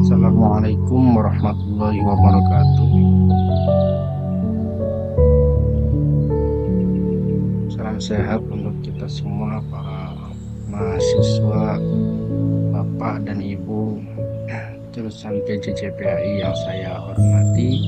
Assalamualaikum warahmatullahi wabarakatuh. Salam sehat untuk kita semua, para mahasiswa, Bapak dan Ibu jurusan PJJ/PAI yang saya hormati.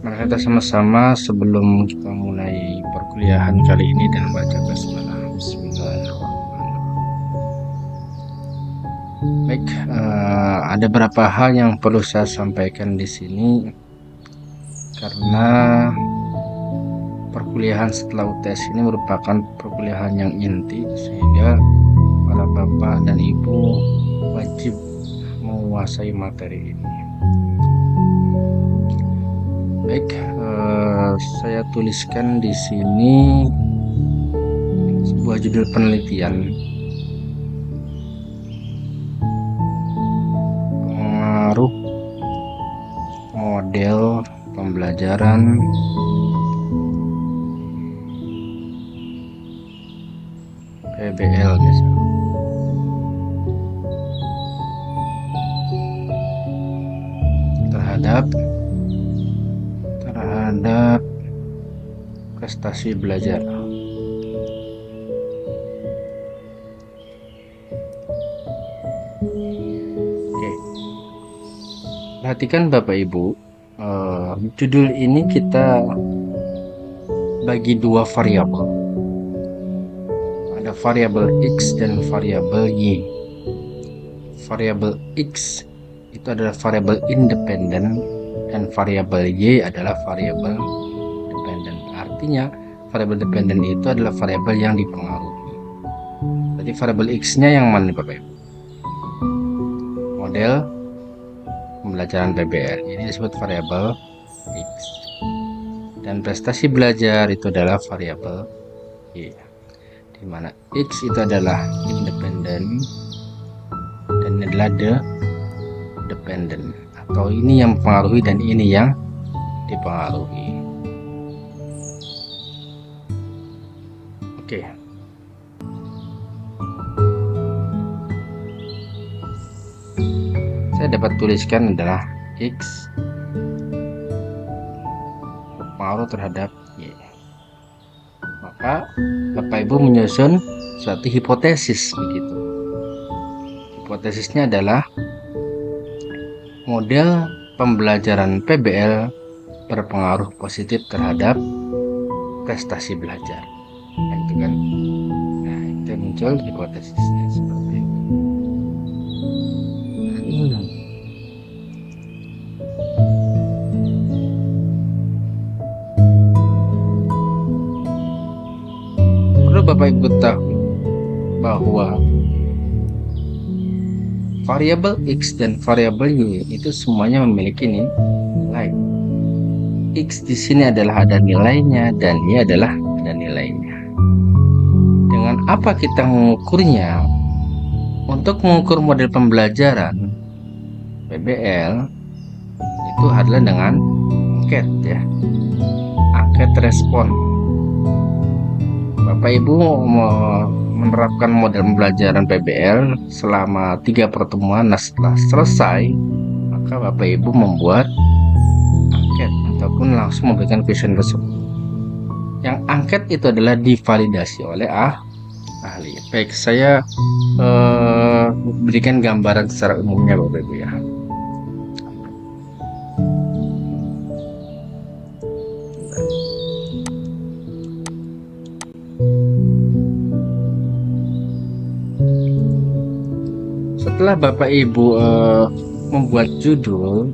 Mari kita sama-sama sebelum kita mulai perkuliahan kali ini dan baca basmalah. Bismillahirrahmanirrahim. Baik, ada beberapa hal yang perlu saya sampaikan di sini karena perkuliahan setelah UTS ini merupakan perkuliahan yang inti, sehingga para bapak dan ibu wajib menguasai materi ini. Baik, saya tuliskan di sini sebuah judul penelitian, pengaruh model pembelajaran PBL misalnya terhadap prestasi belajar. Oke, perhatikan Bapak Ibu, judul ini kita bagi dua variabel. Ada variabel X dan variabel Y. Variabel X itu adalah variabel independen dan variabel Y adalah variabel dependen. Artinya variabel dependen itu adalah variabel yang dipengaruhi. Jadi variabel X-nya yang mana Bapak Ibu? Model pembelajaran PBL ini disebut variabel X. Dan prestasi belajar itu adalah variabel Y, di mana X itu adalah independen dan ini adalah dependen, atau ini yang mempengaruhi dan ini yang dipengaruhi. Oke. Saya dapat tuliskan adalah X pengaruh terhadap Y. Maka Bapak Ibu menyusun suatu hipotesis begitu. Hipotesisnya adalah model pembelajaran PBL berpengaruh positif terhadap prestasi belajar. Nah, itu kan. Nah, itu muncul hipotesisnya seperti itu. Perlu Bapak Ibu tahu bahwa variabel X dan variabel Y itu semuanya memiliki nilai. X di sini adalah ada nilainya dan Y adalah ada nilainya. Dengan apa kita mengukurnya? Untuk mengukur model pembelajaran PBL itu adalah dengan angket ya. Angket respon. Bapak Ibu menerapkan model pembelajaran PBL selama 3 pertemuan. Nah, setelah selesai maka Bapak Ibu membuat angket ataupun langsung memberikan question tersebut. Yang angket itu adalah divalidasi oleh ahli. Baik, saya berikan gambaran secara umumnya Bapak Ibu ya. Setelah Bapak Ibu membuat judul,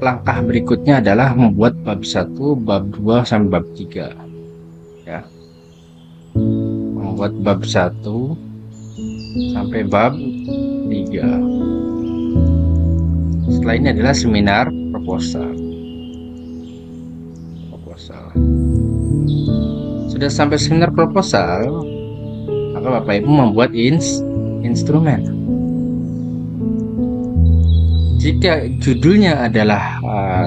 langkah berikutnya adalah membuat bab 1, bab 2 sampai bab 3 ya. Membuat bab 1 sampai bab 3. Setelah ini adalah seminar proposal. Sudah sampai seminar proposal, maka Bapak Ibu membuat instrumen. Jika judulnya adalah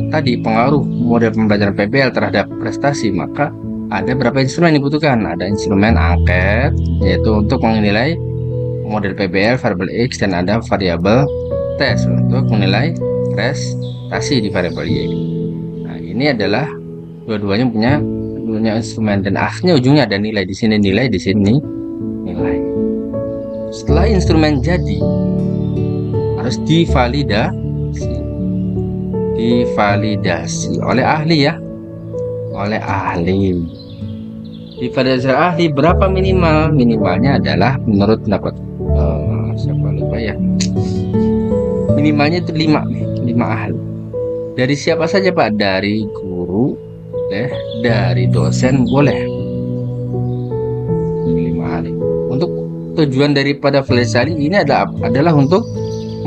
tadi pengaruh model pembelajaran PBL terhadap prestasi, maka ada berapa instrumen yang dibutuhkan? Ada instrumen angket, yaitu untuk menilai model PBL, variabel X, dan ada variabel tes untuk menilai prestasi di variabel Y. Nah, ini adalah dua-duanya punya instrumen, dan akhirnya ujungnya ada nilai di sini, nilai di sini, nilai. Setelah instrumen jadi, harus divalidasi oleh ahli ya, oleh ahli. Divalidasi ahli berapa minimal? Minimalnya adalah menurut pendapat siapa lupa ya. Minimalnya itu 5 ahli. Dari siapa saja Pak? Dari guru, dari dosen boleh. 5 ahli. Untuk tujuan daripada validasi ini adalah untuk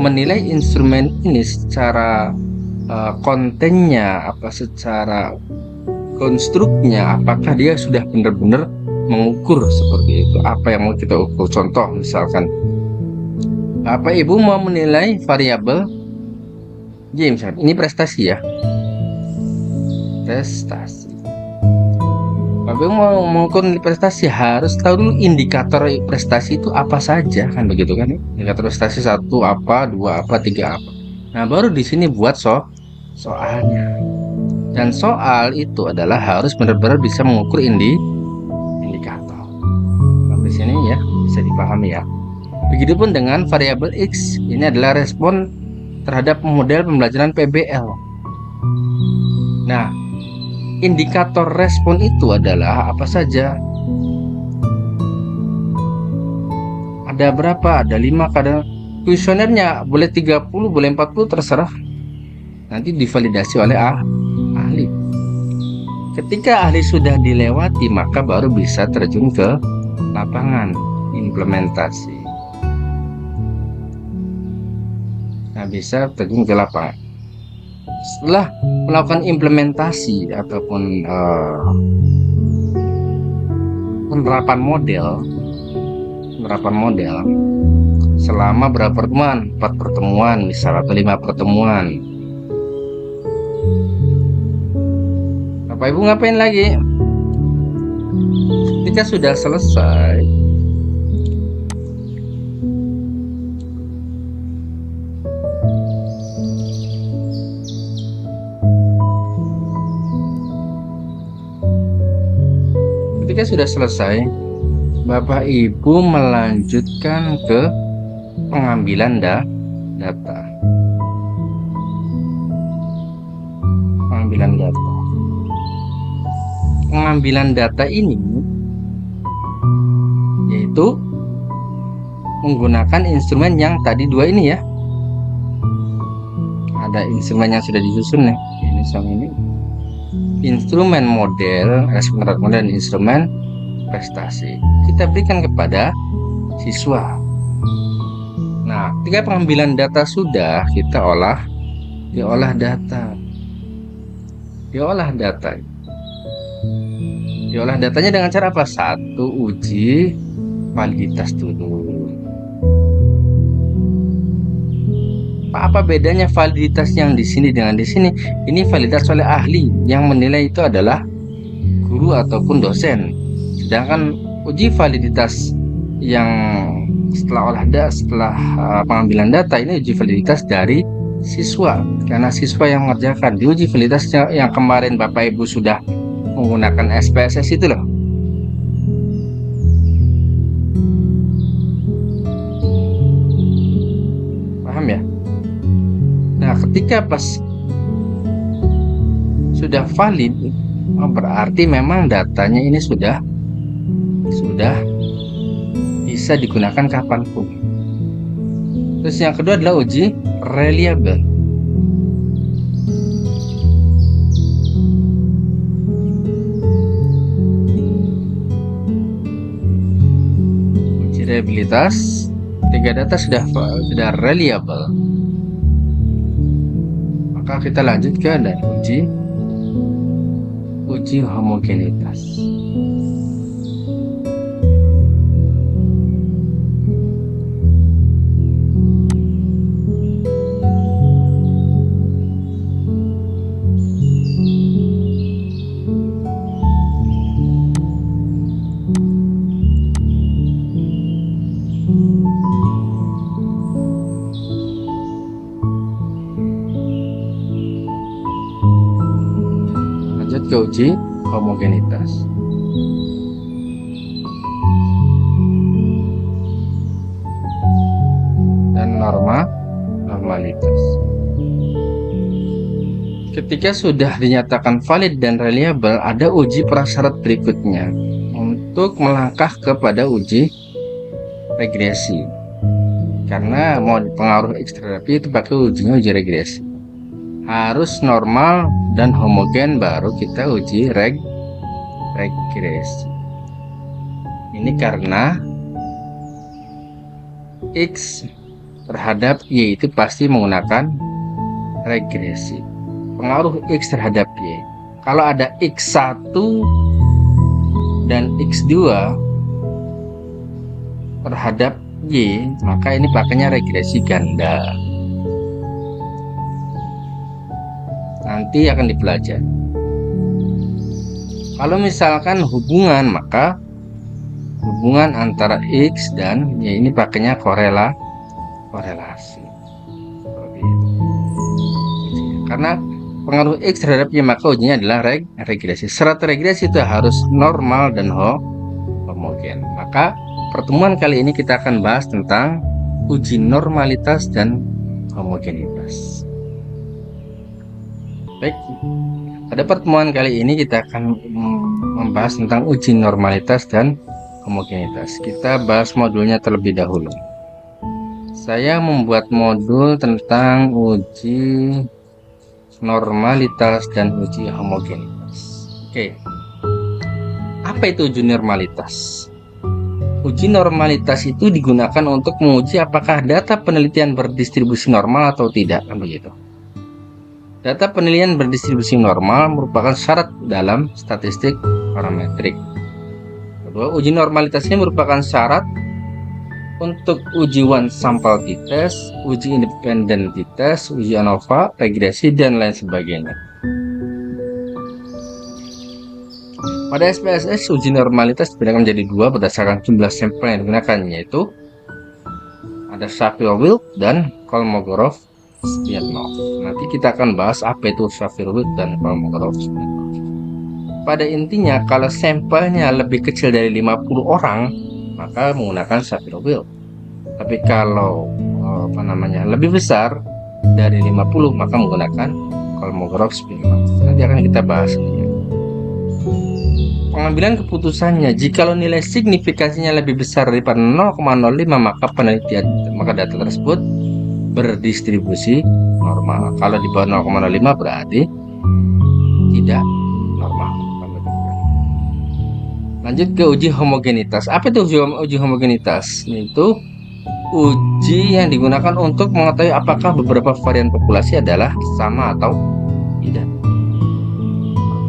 menilai instrumen ini secara kontennya, secara konstruknya, apakah dia sudah benar-benar mengukur seperti itu, apa yang mau kita ukur. Contoh misalkan Bapak Ibu mau menilai variabel Y, misalkan ini prestasi ya, prestasi. Bapak Ibu mau mengukur prestasi, harus tahu dulu indikator prestasi itu apa saja, kan begitu kan? Indikator prestasi 1 apa, 2 apa, 3 apa. Nah, baru di sini buat soalnya. Dan soal itu adalah harus benar-benar bisa mengukur indikator. Sampai sini ya bisa dipahami ya. Begitupun dengan variabel X, ini adalah respon terhadap model pembelajaran PBL. Nah, indikator respon itu adalah apa saja? Ada berapa? Ada 5 kadang. Kuesionernya boleh 30, boleh 40, terserah. Nanti divalidasi oleh ahli. Ketika ahli sudah dilewati, maka baru bisa terjun ke lapangan implementasi. Nah, bisa terjun ke lapangan. Setelah melakukan implementasi ataupun penerapan model selama berapa pertemuan? 4 pertemuan misal, atau 5 pertemuan. Bapak Ibu ngapain lagi? Ketika sudah selesai, Bapak Ibu melanjutkan ke pengambilan data. Pengambilan data ini yaitu menggunakan instrumen yang tadi 2 ini ya. Ada instrumen yang sudah disusun nih. Ini sama ini. Instrumen model, respon model, dan instrumen prestasi. Kita berikan kepada siswa. Nah, ketika pengambilan data sudah, kita diolah data. Diolah datanya dengan cara apa? 1, uji validitas dulu. Apa bedanya validitas yang di sini dengan di sini? Ini validitas oleh ahli, yang menilai itu adalah guru ataupun dosen. Sedangkan uji validitas yang setelah pengambilan data ini uji validitas dari siswa, karena siswa yang mengerjakan. Di uji validitasnya yang kemarin Bapak Ibu sudah menggunakan SPSS itu loh. Paham ya? Nah, ketika pas sudah valid, berarti memang datanya ini sudah bisa digunakan kapanpun. Terus yang kedua adalah uji reliable. Uji reliabilitas, 3 data sudah reliable, maka kita lanjut ke uji homogenitas. uji homogenitas. Dan normalitas. Ketika sudah dinyatakan valid dan reliable, ada uji prasyarat berikutnya untuk melangkah kepada uji regresi. Karena mau pengaruh X terhadap Y itu pakai uji regresi. Harus normal dan homogen baru kita uji regresi. Ini karena X terhadap Y itu pasti menggunakan regresi. Pengaruh X terhadap Y. Kalau ada X1 dan X2 terhadap Y, maka ini pakainya regresi ganda. Nanti akan dipelajari. Kalau misalkan hubungan, maka hubungan antara X dan Y ini pakainya korelasi. Karena pengaruh X terhadap Y, maka ujinya adalah regresi. Syarat regresi itu harus normal dan homogen. Maka pertemuan kali ini kita akan bahas tentang uji normalitas dan homogenitas. Baik, pada pertemuan kali ini kita akan membahas tentang uji normalitas dan homogenitas. Kita bahas modulnya terlebih dahulu. Saya membuat modul tentang uji normalitas dan uji homogenitas. Oke. Apa itu uji normalitas? Uji normalitas itu digunakan untuk menguji apakah data penelitian berdistribusi normal atau tidak, kan begitu. Data penelitian berdistribusi normal merupakan syarat dalam statistik parametrik. Kedua, uji normalitas ini merupakan syarat untuk uji one sample t-test, uji independen t-test, uji ANOVA, regresi, dan lain sebagainya. Pada SPSS, uji normalitas dibagi menjadi dua berdasarkan jumlah sampel yang digunakan, yaitu ada Shapiro-Wilk dan Kolmogorov-Smirnov. Nanti kita akan bahas apa itu Shapiro-Wilk dan Kolmogorov-Smirnov. Pada intinya, kalau sampelnya lebih kecil dari 50 orang, maka menggunakan Shapiro-Wilk. Tapi kalau lebih besar dari 50, maka menggunakan Kolmogorov-Smirnov. Nanti akan kita bahas. Pengambilan keputusannya, jikalau nilai signifikansinya lebih besar daripada 0,05, maka data tersebut berdistribusi normal. Kalau di bawah 0,05 berarti tidak normal. Lanjut ke uji homogenitas. Apa itu uji homogenitas? Itu uji yang digunakan untuk mengetahui apakah beberapa varian populasi adalah sama atau tidak.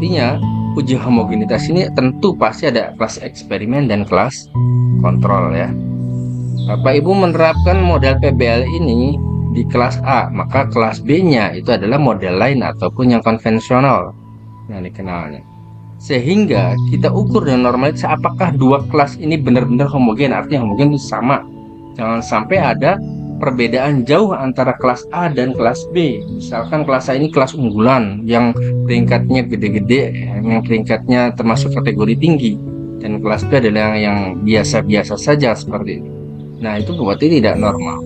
Artinya, uji homogenitas ini tentu pasti ada kelas eksperimen dan kelas kontrol ya. Bapak Ibu menerapkan model PBL ini di kelas A, maka kelas B-nya itu adalah model lain ataupun yang konvensional yang dikenalnya. Sehingga kita ukur dengan normalitas apakah dua kelas ini benar-benar homogen, artinya homogen itu sama. Jangan sampai ada perbedaan jauh antara kelas A dan kelas B. Misalkan kelas A ini kelas unggulan yang peringkatnya gede-gede, yang peringkatnya termasuk kategori tinggi, dan kelas B adalah yang biasa-biasa saja seperti itu. Nah, itu berarti tidak normal.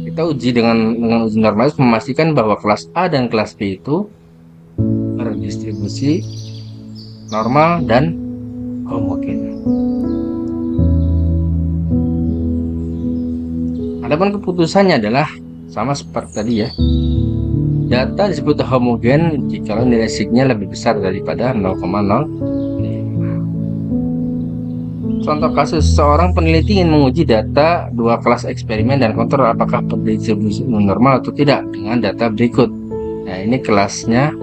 Kita uji dengan uji normalitas memastikan bahwa kelas A dan kelas B itu berdistribusi normal dan homogen. Adapun keputusannya adalah sama seperti tadi ya. Data disebut homogen jika nilai signya lebih besar daripada 0,05. Contoh kasus, seorang peneliti ingin menguji data dua kelas eksperimen dan kontrol apakah berdistribusi normal atau tidak dengan data berikut. Nah, ini kelasnya,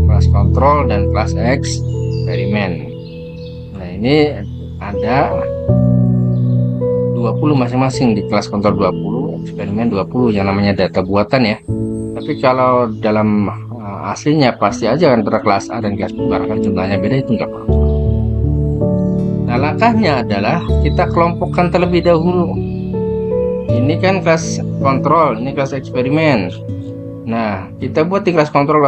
kelas kontrol dan kelas eksperimen. Nah, ini ada 20 masing-masing, di kelas kontrol 20, eksperimen 20, yang namanya data buatan ya. Tapi kalau dalam aslinya pasti aja antara kelas A dan kelas B, barangkali jumlahnya beda, itu enggak apa-apa. Nah, langkahnya adalah kita kelompokkan terlebih dahulu. Ini kan kelas kontrol, ini kelas eksperimen. Nah, kita buat di kelas kontrol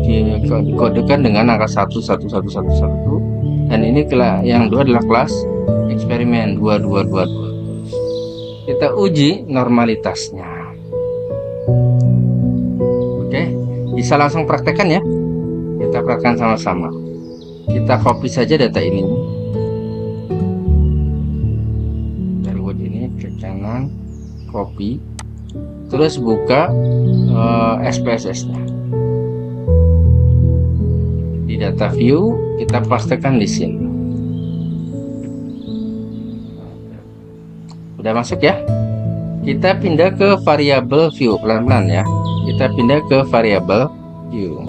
dikodekan dengan angka 11111 dan ini yang dua adalah kelas eksperimen 2222. Kita uji normalitasnya. Oke, bisa langsung praktekkan ya. Kita praktekkan sama-sama. Kita copy saja data ini. Dari Word ini ke kanan, copy. Terus buka SPSS-nya. Di data view kita pastikan di sini. Udah masuk ya? Kita pindah ke variabel view pelan-pelan ya. Kita pindah ke variabel view.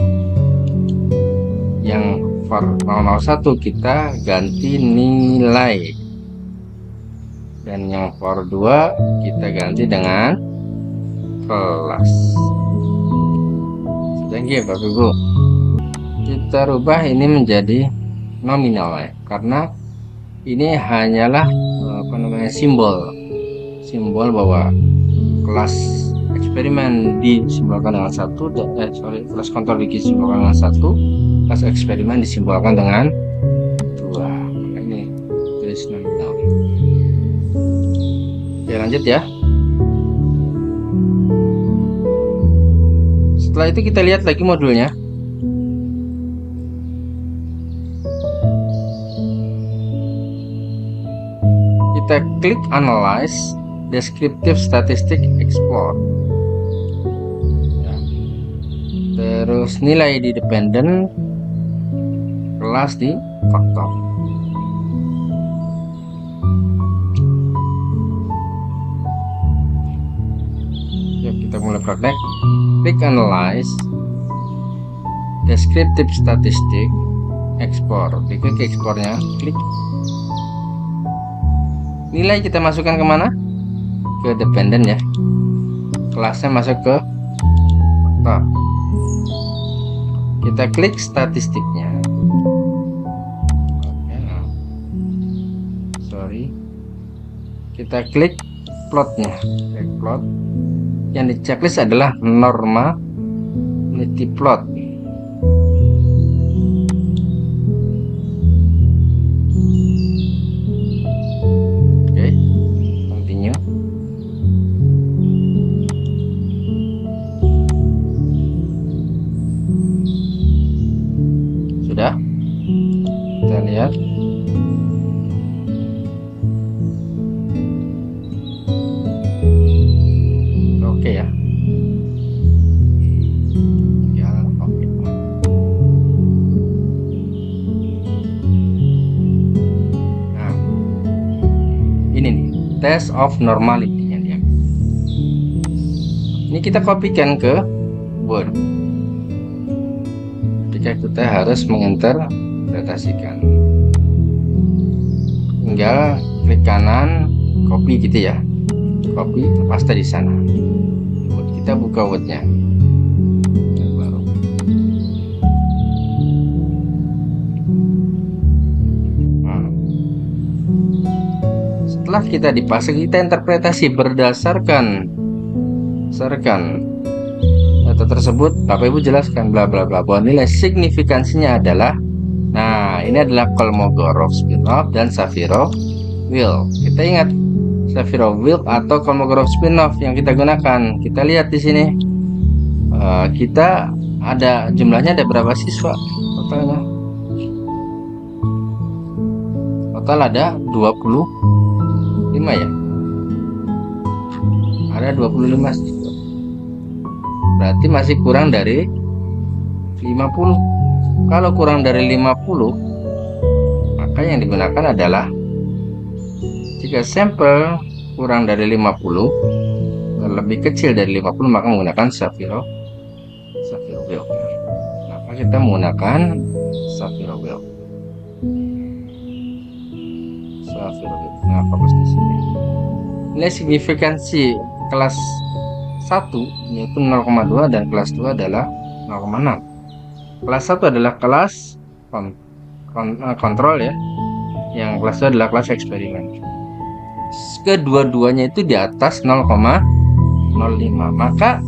Yang var 001 kita ganti nilai. Dan yang var 2 kita ganti dengan kelas. Sedangkan Bapak Ibu, kita rubah ini menjadi nominal ya, karena ini hanyalah simbol bahwa kelas eksperimen disimbolkan dengan satu, kelas kontrol disimbolkan dengan satu, kelas eksperimen disimbolkan dengan dua. Ini tulis nominal. Oke, lanjut ya. Setelah itu kita lihat lagi modulnya. Kita klik Analyze Descriptive Statistic Explore. Ya. Terus nilai di dependent, kelas di faktor. Yuk kita mulai praktek. Klik Analyze Descriptive Statistic Export. Klik ekspornya, klik. Nilai kita masukkan kemana? Ke dependent ya. Kelasnya masuk ke faktor. Kita klik statistiknya. Oke, nah. Sorry. Kita klik plotnya. Klik plot. Yang di checklist adalah normality plot. Oke, continue. Sudah? Kita lihat. Oke ya. Oke. Nah, ini nih test of normality yang dia. Ini kita kopikan ke Word. Ketika kita harus menginterpretasikan, tinggal klik kanan, copy gitu ya. Copy, paste di sana. Kita buka Word-nya. Setelah kita dipasang, kita interpretasi berdasarkan data tersebut. Bapak Ibu jelaskan bla bla bla bahwa nilai signifikansinya adalah, nah ini adalah Kolmogorov-Smirnov dan Shapiro-Wilk. Kita ingat Shapiro-Wilk atau Kolmogorov-Smirnov yang kita gunakan. Kita lihat di sini, kita ada jumlahnya, ada berapa siswa totalnya? Total ada 25 ya. Ada 25 siswa. Berarti masih kurang dari 50. Kalau kurang dari 50, maka yang digunakan adalah, jika sampel kurang dari 50, lebih kecil dari 50, maka menggunakan Shapiro-Wilk. Kenapa kita menggunakan Shapiro-Wilk? Kenapa di sini? Nilai signifikansi kelas 1 yaitu 0,2 dan kelas 2 adalah 0,6. Kelas 1 adalah kelas kontrol ya. Yang kelas 2 adalah kelas eksperimen. Kedua-duanya itu di atas 0,05. Maka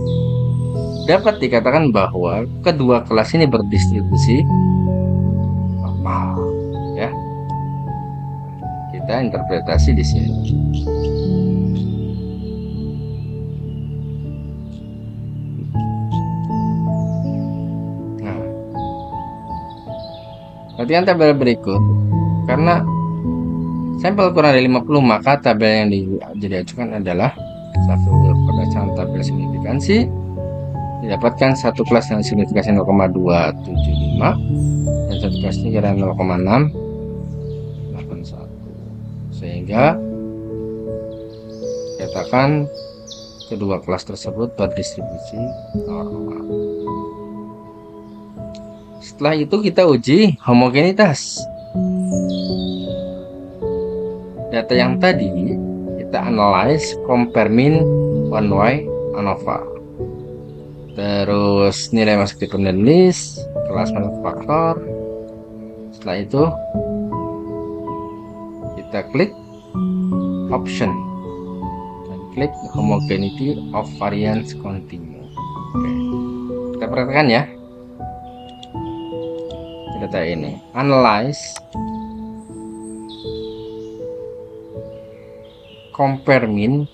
dapat dikatakan bahwa kedua kelas ini berdistribusi normal, ya. Kita interpretasi di sini. Nah, perhatikan tabel berikut. Karena sampel kurang dari 50, maka tabel yang diajukan adalah satu berdasarkan tabel signifikansi didapatkan satu kelas dengan signifikansi 0,275 dan satu kelas ini kira 0,681, sehingga katakan kedua kelas tersebut berdistribusi normal. Setelah itu kita uji homogenitas. Data yang tadi kita analyze, compare mean, one way, ANOVA. Terus nilai masuk dependent list, kelas masuk faktor. Setelah itu kita klik option dan klik homogeneity of variance continue. Oke. Kita perhatikan ya data ini. Analyze, compare mean,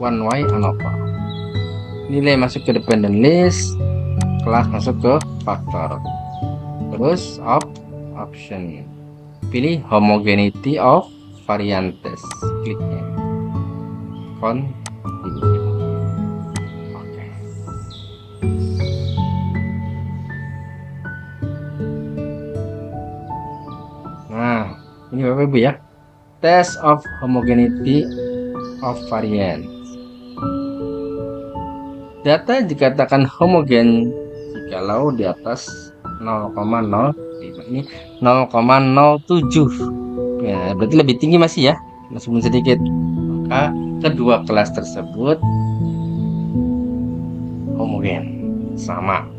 one way, ANOVA. Nilai masuk ke dependent list, kelas masuk ke faktor. Terus option, pilih homogeneity of variances, kliknya continue. Oke. Nah, ini Bapak Ibu ya, test of homogeneity of variance. Data dikatakan homogen jikalau di atas 0,05, ini 0,07. Ya, berarti lebih tinggi masih ya, meskipun sedikit. Maka kedua kelas tersebut homogen, sama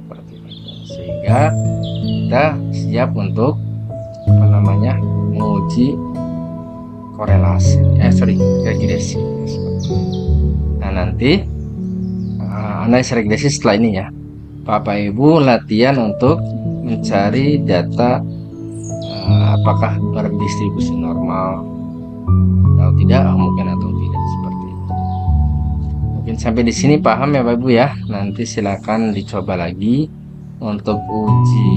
seperti itu. Sehingga kita siap untuk menguji korelasi, regresi. Nah, nanti analisis regresi setelah ini ya, Bapak Ibu latihan untuk mencari data apakah berdistribusi normal atau tidak, homogen atau tidak, seperti itu. Mungkin sampai di sini paham ya Bapak Ibu ya. Nanti silakan dicoba lagi untuk uji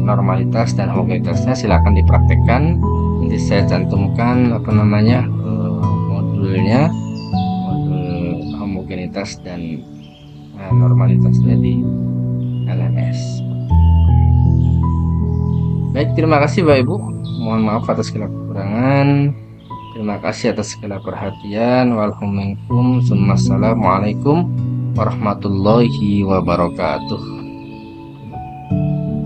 normalitas dan homogenitasnya, silakan dipraktekkan. Nanti saya cantumkan modulnya, modul homogenitas dan normalitasnya di LMS. Baik, terima kasih Bapak Ibu. Mohon maaf atas segala kekurangan. Terima kasih atas segala perhatian. Wassalamualaikum warahmatullahi wabarakatuh.